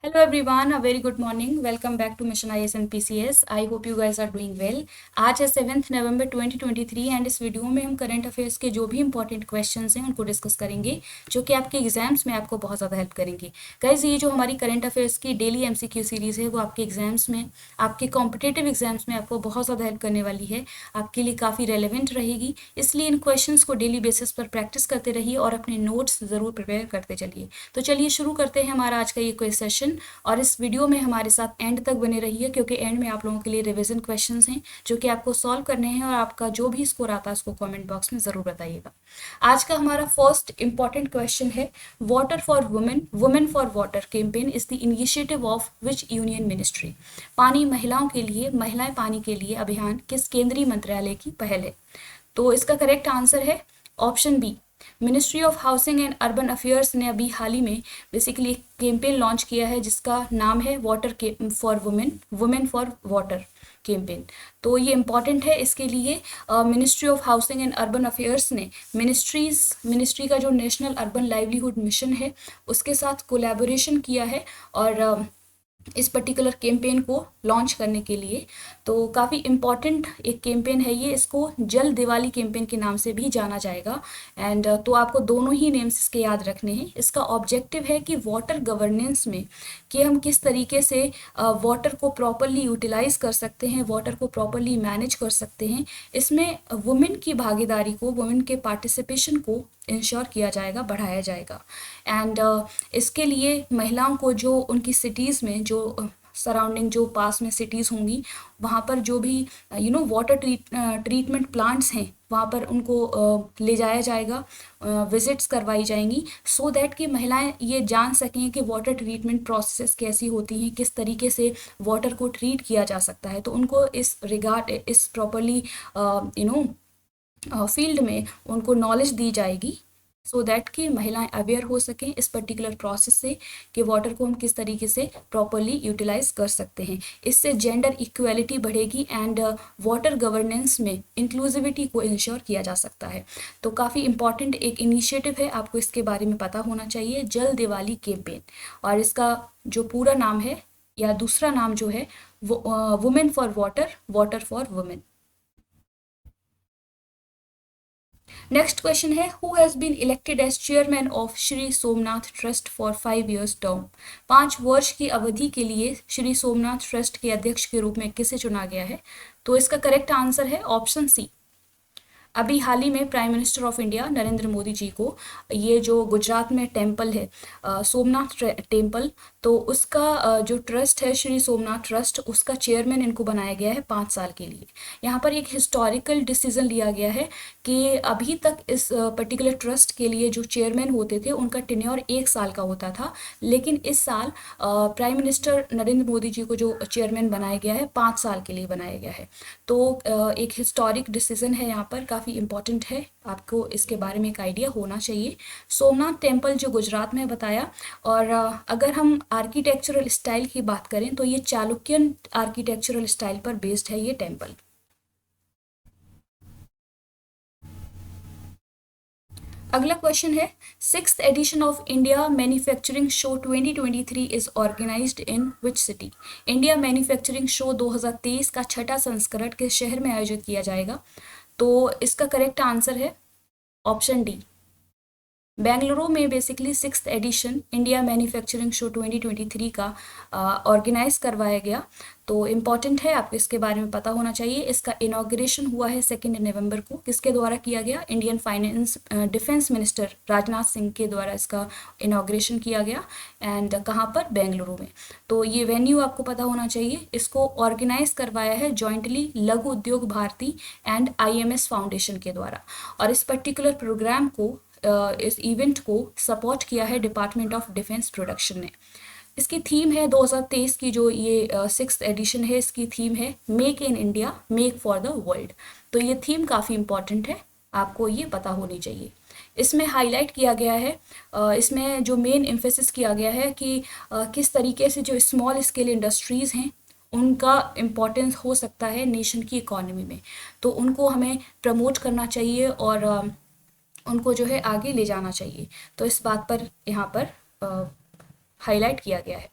Hello everyone, a very good morning. Welcome back to Mission IS and PCS. I hope you guys are doing well. आज है 7 नवंबर 2023 and इस video में हम current affairs के जो भी इंपॉर्टेंट क्वेश्चंस हैं उनको डिस्कस करेंगे जो कि आपके एग्जाम्स में आपको बहुत ज़्यादा हेल्प करेंगे। गाइज ये जो हमारी करंट अफेयर्स की डेली एमसीक्यू सीरीज़ है वो आपके एग्जाम्स में, आपके कॉम्पिटेटिव एग्जाम्स में आपको बहुत ज़्यादा हेल्प करने वाली है, आपके लिए काफ़ी रेलिवेंट रहेगी। इसलिए इन क्वेश्चंस को डेली बेसिस पर प्रैक्टिस करते रहिए और अपने नोट्स ज़रूर प्रिपेयर करते चलिए। तो चलिए शुरू करते हैं हमारा आज का ये क्वेश्चन सेशन और इस वीडियो में हमारे साथ एंड तक बने रहिए क्योंकि एंड में आप लोगों के लिए रिवीजन क्वेश्चंस हैं जो कि आपको सॉल्व करने हैं और आपका जो भी स्कोर आता है उसको कमेंट बॉक्स में ज़रूर बताइएगा। आज का हमारा फर्स्ट इंपॉर्टेंट क्वेश्चन है, water for women women for water campaign is the initiative of which union ministry. पानी महिलाओं के लिए, महिलाएं पानी के लिए अभियान किस केंद्रीय मंत्रालय की पहल है? तो इसका करेक्ट आंसर है option B, ministry of housing and urban affairs ने अभी हाल ही में बेसिकली कैंपेन लॉन्च किया है जिसका नाम है water for women women for water campaign. तो ये इम्पॉर्टेंट है, इसके लिए ministry of housing and urban affairs ने मिनिस्ट्री का जो नेशनल अर्बन लाइवलीहुड मिशन है उसके साथ कोलैबोरेशन किया है और इस पर्टिकुलर कैंपेन को लॉन्च करने के लिए। तो काफ़ी इम्पॉर्टेंट एक कैंपेन है ये, इसको जल दिवाली कैंपेन के नाम से भी जाना जाएगा एंड तो आपको दोनों ही नेम्स इसके याद रखने हैं। इसका ऑब्जेक्टिव है कि वाटर गवर्नेंस में कि हम किस तरीके से वाटर को प्रॉपरली यूटिलाइज कर सकते हैं, वाटर को प्रॉपरली मैनेज कर सकते हैं। इसमें वुमेन की भागीदारी को, वुमेन के पार्टिसिपेशन को इंश्योर किया जाएगा, बढ़ाया जाएगा एंड इसके लिए महिलाओं को जो उनकी सिटीज़ में जो सराउंडिंग जो पास में सिटीज़ होंगी वहाँ पर जो भी वाटर ट्रीटमेंट प्लांट्स हैं वहाँ पर उनको ले जाया जाएगा, विजिट्स करवाई जाएंगी सो दैट कि महिलाएं ये जान सकें कि वाटर ट्रीटमेंट प्रोसेस कैसी होती हैं, किस तरीके से वाटर को ट्रीट किया जा सकता है। तो उनको इस रिगार्ड इस प्रॉपरली फील्ड में उनको नॉलेज दी जाएगी सो दैट कि महिलाएं अवेयर हो सकें इस पर्टिकुलर प्रोसेस से कि वाटर को हम किस तरीके से प्रॉपरली यूटिलाइज कर सकते हैं। इससे जेंडर इक्वेलिटी बढ़ेगी एंड वाटर गवर्नेंस में इंक्लूसिविटी को इंश्योर किया जा सकता है। तो काफ़ी इंपॉर्टेंट एक इनिशिएटिव है, आपको इसके बारे में पता होना चाहिए, जल दिवाली कैंपेन। और इसका जो पूरा नाम है या दूसरा नाम जो है वो women for water, water for women. Next question है, who has been elected as chairman of Shri Somnath trust for 5 years term. 5 वर्ष की अवधि के लिए श्री सोमनाथ ट्रस्ट के अध्यक्ष के रूप में किसे चुना गया है? तो इसका करेक्ट आंसर है ऑप्शन सी। अभी हाल ही में prime minister of India Narendra Modi ji को ये जो गुजरात में टेम्पल है सोमनाथ टेम्पल, तो उसका जो ट्रस्ट है श्री सोमनाथ ट्रस्ट, उसका चेयरमैन इनको बनाया गया है 5 साल के लिए। यहाँ पर एक हिस्टोरिकल डिसीजन लिया गया है कि अभी तक इस पर्टिकुलर ट्रस्ट के लिए जो चेयरमैन होते थे उनका टेन्योर 1 साल का होता था, लेकिन इस साल प्राइम मिनिस्टर नरेंद्र मोदी जी को जो चेयरमैन बनाया गया है 5 साल के लिए बनाया गया है। तो एक हिस्टोरिक डिसीजन है, यहाँ पर काफ़ी इंपॉर्टेंट है, आपको इसके बारे में एक आइडिया होना चाहिए। सोमनाथ टेम्पल जो गुजरात में बताया, और अगर हम आर्किटेक्चरल स्टाइल की बात करें तो ये चालुक्यन आर्किटेक्चरल स्टाइल पर बेस्ड है ये टेम्पल। अगला क्वेश्चन है, 6th edition of India manufacturing show 2023 is organised in which city. India manufacturing show 2023 का 6ठा संस्करण किस शहर में आयोजित किया जाएगा? तो इसका करेक्ट आंसर है ऑप्शन डी, बेंगलुरु में basically 6th addition India manufacturing show 2023 का ऑर्गेनाइज करवाया गया। तो इम्पॉर्टेंट है, आपको इसके बारे में पता होना चाहिए। इसका इनॉग्रेशन हुआ है 2 नवंबर को, किसके द्वारा किया गया? Indian finance defence minister Rajnath Singh के द्वारा इसका इनॉग्रेशन किया गया एंड कहाँ पर? बेंगलुरु में। तो ये वेन्यू आपको पता होना चाहिए। इसको ऑर्गेनाइज करवाया है जॉइंटली लघु उद्योग भारती एंड IMS फाउंडेशन के द्वारा, और इस पर्टिकुलर प्रोग्राम को इस इवेंट को सपोर्ट किया है डिपार्टमेंट ऑफ डिफेंस प्रोडक्शन ने। इसकी थीम है 2023 की जो ये 6th एडिशन है, इसकी थीम है make in India, make for the world. तो ये थीम काफ़ी इंपॉर्टेंट है, आपको ये पता होनी चाहिए। इसमें हाईलाइट किया गया है, इसमें जो मेन एम्फेसिस किया गया है कि किस तरीके से जो स्मॉल स्केल इंडस्ट्रीज़ हैं उनका इम्पोर्टेंस हो सकता है नेशन की इकोनॉमी में, तो उनको हमें प्रमोट करना चाहिए और उनको जो है आगे ले जाना चाहिए। तो इस बात पर यहाँ पर हाईलाइट किया गया है।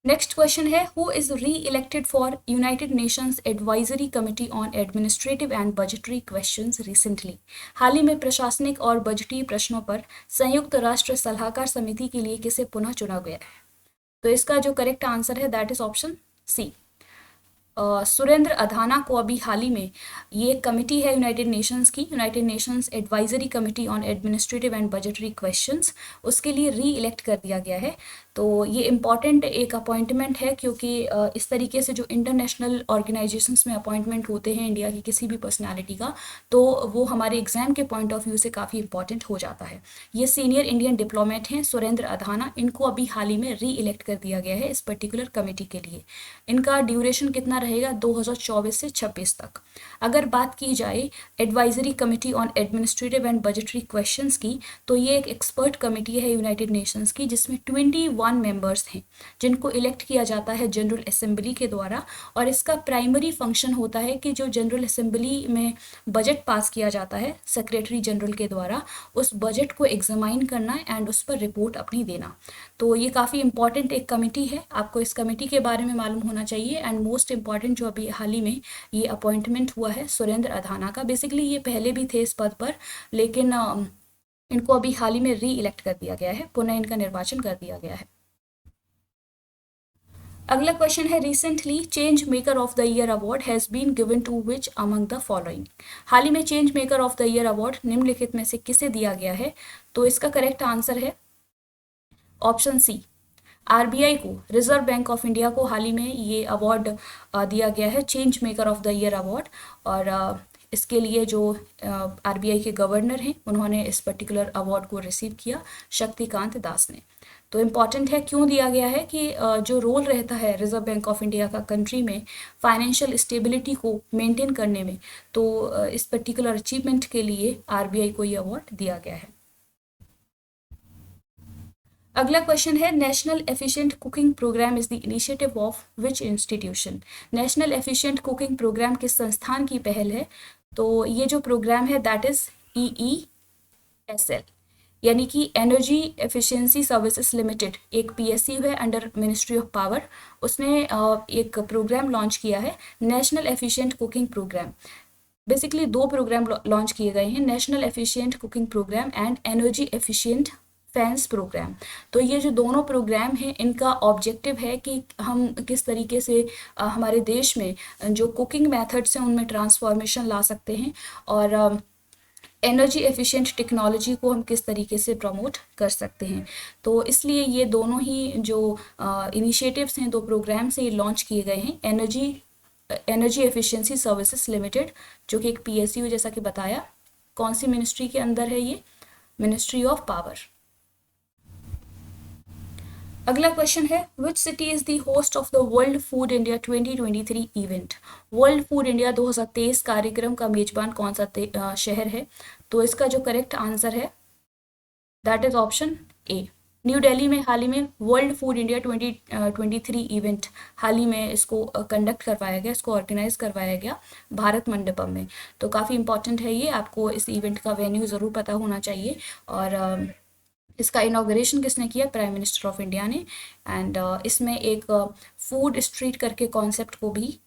नेक्स्ट क्वेश्चन है, who is re-elected for United Nations advisory committee on administrative and budgetary questions recently. हाल ही में प्रशासनिक और बजटीय प्रश्नों पर संयुक्त राष्ट्र सलाहकार समिति के लिए किसे पुनः चुना गया है? तो इसका जो करेक्ट आंसर है that is option C, Surendra Adhana को अभी हाल ही में, ये कमिटी है यूनाइटेड नेशंस की, United Nations advisory committee on administrative and budgetary questions, उसके लिए री इलेक्ट कर दिया गया है। तो ये इम्पॉर्टेंट एक अपॉइंटमेंट है, क्योंकि इस तरीके से जो इंटरनेशनल ऑर्गेनाइजेशंस में अपॉइंटमेंट होते हैं इंडिया की किसी भी पर्सनैलिटी का, तो वो हमारे एग्जाम के पॉइंट ऑफ व्यू से काफ़ी इंपॉर्टेंट हो जाता है। ये सीनियर इंडियन डिप्लोमेट हैं सुरेंद्र अधाना, इनको अभी हाल ही में री इलेक्ट कर दिया गया है इस पर्टिकुलर कमेटी के लिए। इनका ड्यूरेशन कितना रहेगा? 2024 से 26 तक। अगर बात की जाए advisory committee on administrative and budgetary questions की, तो ये एक एक्सपर्ट कमेटी है यूनाइटेड नेशंस की, जिसमें 21 मेंबर्स हैं जिनको इलेक्ट किया जाता है जनरल असेंबली के द्वारा। और इसका प्राइमरी फंक्शन होता है कि जो जनरल असेंबली में बजट पास किया जाता है सेक्रेटरी जनरल के द्वारा, उस बजट को एग्जामाइन करना एंड उस पर रिपोर्ट अपनी देना। तो ये काफ़ी इंपॉर्टेंट एक कमेटी है, आपको इस कमेटी के बारे में मालूम होना चाहिए। एंड मोस्ट इंपॉर्टेंट जो अभी हाल ही में ये अपॉइंटमेंट हुआ है सुरेंद्र अधाना का, बेसिकली ये पहले भी थे इस पद पर, लेकिन इनको अभी हाल ही में री इलेक्ट कर दिया गया है, पुनः इनका निर्वाचन कर दिया गया है। अगला क्वेश्चन है, recently change maker of the year award has been given to which among the following. हाल ही में change maker of the year award निम्नलिखित में से किसे दिया गया है? तो इसका करेक्ट आंसर है ऑप्शन सी, आरबीआई को, रिजर्व बैंक ऑफ इंडिया को हाल ही में ये अवार्ड दिया गया है, change maker of the year award. और इसके लिए जो आरबीआई के गवर्नर हैं उन्होंने इस पर्टिकुलर अवार्ड को रिसीव किया, शक्तिकांत दास ने। तो इम्पॉर्टेंट है, क्यों दिया गया है कि जो रोल रहता है रिजर्व बैंक ऑफ इंडिया का कंट्री में फाइनेंशियल स्टेबिलिटी को मेंटेन करने में, तो इस पर्टिकुलर अचीवमेंट के लिए आरबीआई को ये अवार्ड दिया गया है। अगला क्वेश्चन है, national efficient cooking programme is the initiative of which institution. National efficient cooking programme किस संस्थान की पहल है? तो ये जो प्रोग्राम है दैट इज EESL, यानी कि एनर्जी एफिशिएंसी सर्विसेज लिमिटेड, एक PSU है अंडर मिनिस्ट्री ऑफ पावर। उसने एक प्रोग्राम लॉन्च किया है, national efficient cooking programme. Basically दो प्रोग्राम लॉन्च किए गए हैं, national efficient cooking programme and energy efficient fans programme. तो ये जो दोनों प्रोग्राम हैं इनका ऑब्जेक्टिव है कि हम किस तरीके से हमारे देश में जो कुकिंग मेथड्स हैं उनमें ट्रांसफॉर्मेशन ला सकते हैं, और एनर्जी एफिशिएंट टेक्नोलॉजी को हम किस तरीके से प्रमोट कर सकते हैं। तो इसलिए ये दोनों ही जो इनिशिएटिव्स हैं, दो प्रोग्राम्स हैं, ये लॉन्च किए गए हैं। एनर्जी एफिशिएंसी सर्विसेज लिमिटेड, जो कि एक PSU जैसा कि बताया, कौन सी मिनिस्ट्री के अंदर है ये? Ministry of power. अगला क्वेश्चन है, which city is the host of the world food India 2023 event. World food India 2023 कार्यक्रम का मेजबान कौन सा शहर है? तो इसका जो करेक्ट आंसर है that is option A, new Delhi में हाल ही में वर्ल्ड फूड इंडिया 2023 इवेंट हाल ही में इसको कंडक्ट करवाया गया, इसको ऑर्गेनाइज करवाया गया भारत मंडपम में। तो काफ़ी इंपॉर्टेंट है ये, आपको इस इवेंट का वेन्यू ज़रूर पता होना चाहिए। और इसका इनॉग्रेशन किसने किया? प्राइम मिनिस्टर ऑफ इंडिया ने। एंड इसमें एक फूड स्ट्रीट करके कॉन्सेप्ट को भी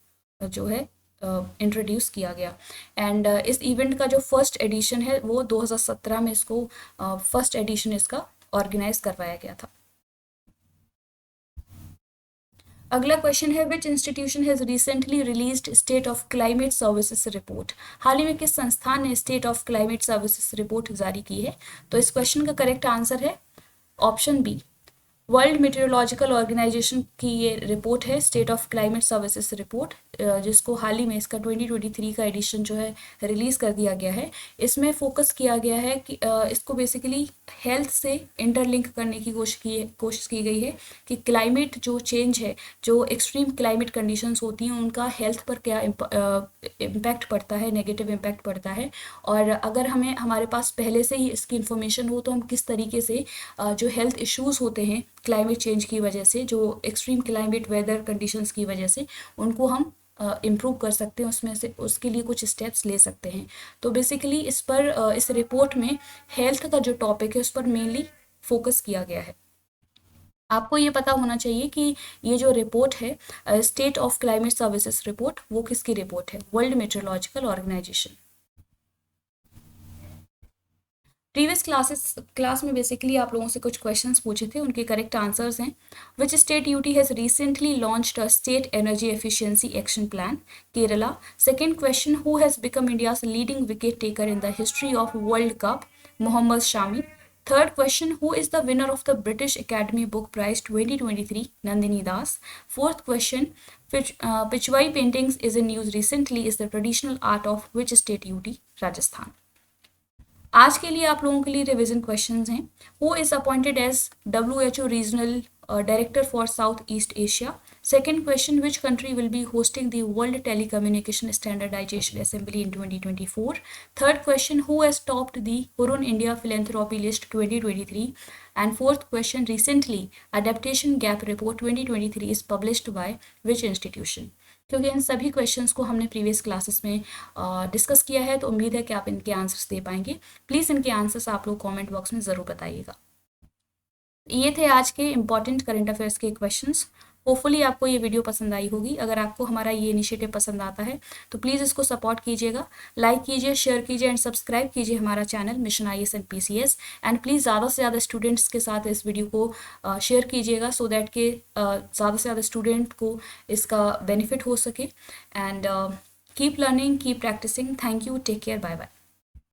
जो है इंट्रोड्यूस किया गया। एंड इस इवेंट का जो फर्स्ट एडिशन है वो 2017 में इसको फर्स्ट एडिशन इसका ऑर्गेनाइज करवाया गया था। अगला क्वेश्चन है, which institution has recently released state of climate services report. हाल ही में किस संस्थान ने state of climate services report जारी की है? तो इस क्वेश्चन का करेक्ट आंसर है option B, World meteorological Organization की ये रिपोर्ट है, state of climate services report, जिसको हाल ही में इसका 2023 का एडिशन जो है रिलीज़ कर दिया गया है। इसमें फोकस किया गया है कि इसको बेसिकली हेल्थ से इंटरलिंक करने की कोशिश की गई है कि क्लाइमेट जो चेंज है, जो एक्सट्रीम क्लाइमेट कंडीशंस होती हैं, उनका हेल्थ पर क्या इम्पैक्ट पड़ता है, नेगेटिव इम्पैक्ट पड़ता है। और अगर हमारे पास पहले से ही इसकी इन्फॉर्मेशन हो तो हम किस तरीके से जो हेल्थ इश्यूज़ होते हैं क्लाइमेट चेंज की वजह से, जो एक्सट्रीम क्लाइमेट वेदर कंडीशंस की वजह से, उनको हम इम्प्रूव कर सकते हैं, उसमें से उसके लिए कुछ स्टेप्स ले सकते हैं। तो बेसिकली इस पर इस रिपोर्ट में हेल्थ का जो टॉपिक है उस पर मेनली फोकस किया गया है। आपको ये पता होना चाहिए कि ये जो रिपोर्ट है state of climate services report, वो किसकी रिपोर्ट है? World meteorological organisation. Previous class में बेसिकली आप लोगों से कुछ क्वेश्चंस पूछे थे, उनके करेक्ट आंसर्स हैं। Which state UT has recently launched a state energy efficiency action plan? Kerala. Second question, who has become India's leading wicket taker in the history of world cup? Mohammed Shami. Third question, who is the winner of the British Academy Book Prize 2023? Nandini Das. Fourth question, Pichwai paintings is in news recently is the traditional art of which state UT? Rajasthan. आज के लिए आप लोगों के लिए revision questions हैं। Who is appointed as WHO regional director for south east Asia? Second question, which country will be hosting the world telecommunication standardisation assembly in 2024? Third question, who has topped the Hurun India philanthropy list 2023? And fourth question, recently adaptation gap report 2023 is published by which institution? क्योंकि इन सभी questions को हमने previous classes में discuss किया है, तो उम्मीद है कि आप इनके आंसर्स दे पाएंगे। प्लीज़ इनके आंसर्स आप लोग कमेंट बॉक्स में ज़रूर बताइएगा। ये थे आज के इम्पॉर्टेंट करंट अफेयर्स के क्वेश्चंस। होपफुली आपको ये वीडियो पसंद आई होगी। अगर आपको हमारा ये इनिशिएटिव पसंद आता है तो प्लीज़ इसको सपोर्ट कीजिएगा, लाइक कीजिए, शेयर कीजिए एंड सब्सक्राइब कीजिए हमारा channel mission IAS and PCS। And please ज़्यादा से ज़्यादा स्टूडेंट्स के साथ इस वीडियो को शेयर कीजिएगा, सो दैट के ज़्यादा से ज़्यादा स्टूडेंट को इसका बेनिफिट हो सके। And keep learning, keep practising. Thank you, take care, bye bye.